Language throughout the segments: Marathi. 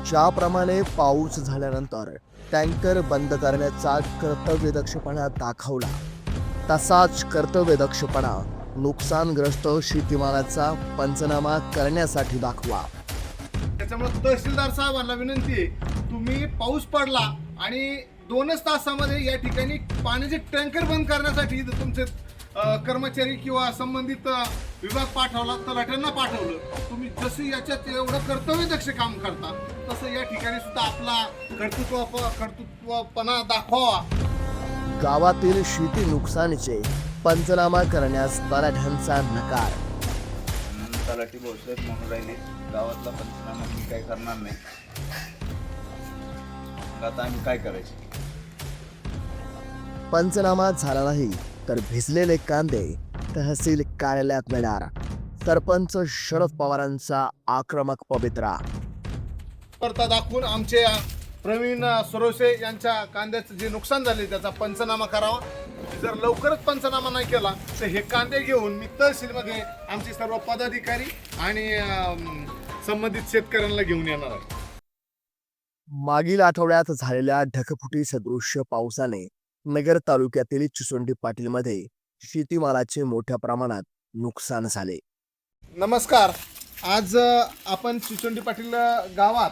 ज्याप्रमाणे पाऊस झाल्यानंतर टँकर बंद करण्याचा कर्तव्यदक्षपणा दाखवला, तसाच कर्तव्यदक्षपणा नुकसानग्रस्त शेतीमालाचा पंचनामा करण्यासाठी दाखवा. त्याच्यामुळे तहसीलदार साहेबांना विनंती आहे, तुम्ही पाऊस पडला आणि 2च तासामध्ये या ठिकाणी पाण्याचे टँकर बंद करण्यासाठी इथं तुमचे कर्मचारी किंवा संबंधित विभाग पाठवला, तलाठ्यांना पाठवलं. तुम्ही जसं याच्यात एवढं कर्तव्यदक्ष काम करता तसं या ठिकाणी सुद्धा आपला कर्तृत्वपणा दाखवावा. गावातील शेती नुकसानीचे पंचनामा करण्यास तलाठ्यांचा नकार. तलाठी भाऊसाहेब म्हणून राहिले, गावातला पंचनामा मी काय करणार नाही. आता आम्ही काय करायचे? पंचनामा झाला नाही तर भिजलेले कांदे तहसील कार्यालयात मिळणार. सरपंच शरद पवारांचा आक्रमक पवित्रा. करता दाखवून आमचे प्रवीण सुरवसे यांच्या कांद्याचं जे नुकसान झाले त्याचा पंचनामा करावा. जर लवकरच पंचनामा नाही केला तर हे कांदे घेऊन मी तहसीलमध्ये आमचे सर्व पदाधिकारी आणि संबंधित शेतकऱ्यांना घेऊन येणार आहे. मागील आठवड्यात झालेल्या ढगफुटी सदृश्य पावसाने नगर तालुक्यातील चिचोंडी पाटीलमध्ये शेतीमालाचे मोठ्या प्रमाणात नुकसान झाले. नमस्कार. आज आपण चिचोंडी पाटील गावात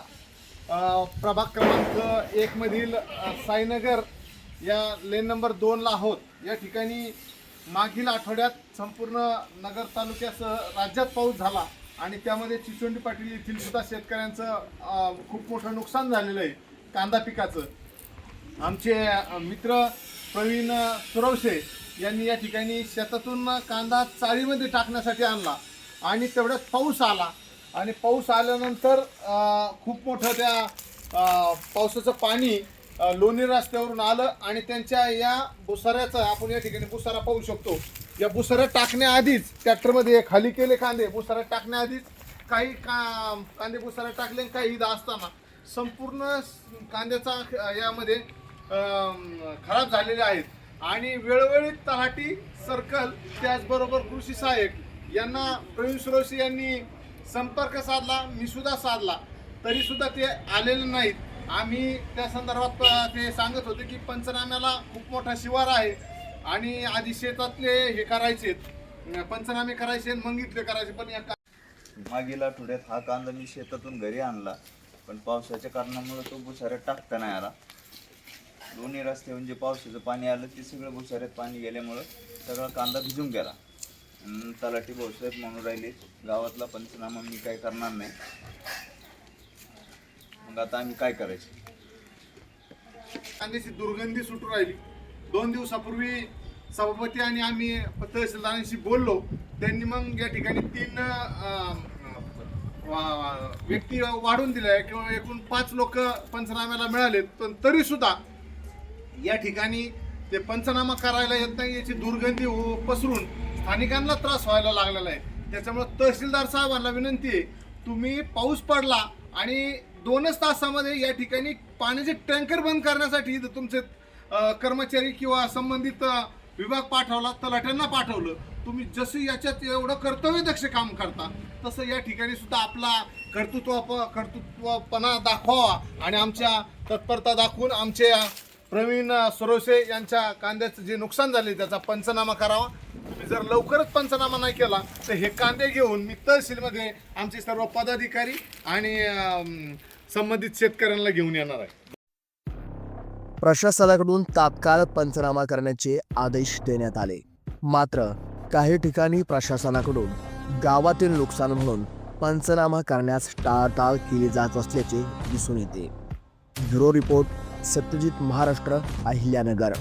प्रभाग क्रमांक 1 मधील साईनगर या लेन नंबर 2 ला आहोत. या ठिकाणी मागील आठवड्यात संपूर्ण नगर तालुक्यासह राज्यात पाऊस झाला आणि त्यामध्ये चिचोंडी पाटील येथील सुद्धा शेतकऱ्यांचं खूप मोठं नुकसान झालेलं आहे कांदा पिकाचं. आमचे मित्र प्रवीण सुरवसे यांनी या ठिकाणी शेतातून कांदा चाळीमध्ये टाकण्यासाठी आणला आणि तेवढ्यात पाऊस आला आणि पाऊस आल्यानंतर खूप मोठं त्या पावसाचं पाणी लोणी रस्त्यावरून आलं आणि त्यांच्या या बुसाऱ्याचा, आपण या ठिकाणी बुसारा पाहू शकतो, या बुसाऱ्या टाकण्याआधीच ट्रॅक्टरमध्ये खाली केले कांदे. बुसाऱ्या टाकण्याआधीच काही कांदे बुसाऱ्या टाकले, काही इथं असताना संपूर्ण कांद्याचा यामध्ये खराब झालेले आहेत. आणि वेळोवेळी तलाठी, सर्कल, त्याचबरोबर कृषी सहाय्यक यांना प्रवीण सुरवसे यांनी संपर्क साधला, मी सुद्धा साधला, तरी सुद्धा ते आलेले नाहीत. आम्ही त्या संदर्भात ते सांगत होते की पंचनाम्याला खूप मोठा शिवार आहे आणि आधी शेतातले हे करायचे, पंचनामे करायचे, मग इथले करायचे. पण या मागील आठवड्यात हा कांदा मी शेतातून घरी आणला, पण पावसाच्या कारणामुळे तो भुसाऱ्यात टाकता नाही आला. दोन्ही रस्त्यावरून जे पावसाचं पाणी आलं ते सगळं भुसाऱ्यात पाणी गेल्यामुळं सगळा कांदा भिजून गेला. तलाठी भाऊसाहेब म्हणून राहिले, गावातला पंचनामा मी काय करणार नाही. मग आता आम्ही काय करायचे? कांद्याची दुर्गंधी सुटू राहिली. 2 दिवसापूर्वी सभापती आणि आम्ही तहसीलदारांशी बोललो. त्यांनी मग या ठिकाणी 3 व्यक्ती वाढून दिल्या किंवा एकूण 5 लोक पंचनाम्याला मिळाले. पण तरी सुद्धा या ठिकाणी ते पंचनामा करायला येत नाही. याची दुर्गंधी पसरून स्थानिकांना त्रास व्हायला लागलेला आहे. त्याच्यामुळे तहसीलदार साहेबांना विनंती आहे, तुम्ही पाऊस पडला आणि 2च तासामध्ये या ठिकाणी पाण्याचे टँकर बंद करण्यासाठी इथं तुमचे कर्मचारी किंवा संबंधित विभाग पाठवला, तलाठ्यांना पाठवलं. तुम्ही जसं याच्यात एवढं कर्तव्यदक्ष काम करता तसं या ठिकाणी सुद्धा आपला कर्तृत्वपणा दाखवावा आणि आमच्या तत्परता दाखवून आमचे प्रवीण सुरवसे यांच्या कांद्याचं जे नुकसान झाले त्याचा पंचनामा करावा. तुम्ही जर लवकरच पंचनामा नाही केला तर हे कांदे घेऊन मी तहसीलमध्ये आमचे सर्व पदाधिकारी आणि संबंधित शेतकऱ्यांना घेऊन येणार आहे. प्रशासनाकडून तात्काळ पंचनामा करण्याचे आदेश देण्यात आले. मात्र काही ठिकाणी प्रशासनाकडून गावातील नुकसान म्हणून पंचनामा करण्यास टाळाटाळ केली जात असल्याचे दिसून येते. Bureau report, Satyajit Maharashtra, Ahilyanagar.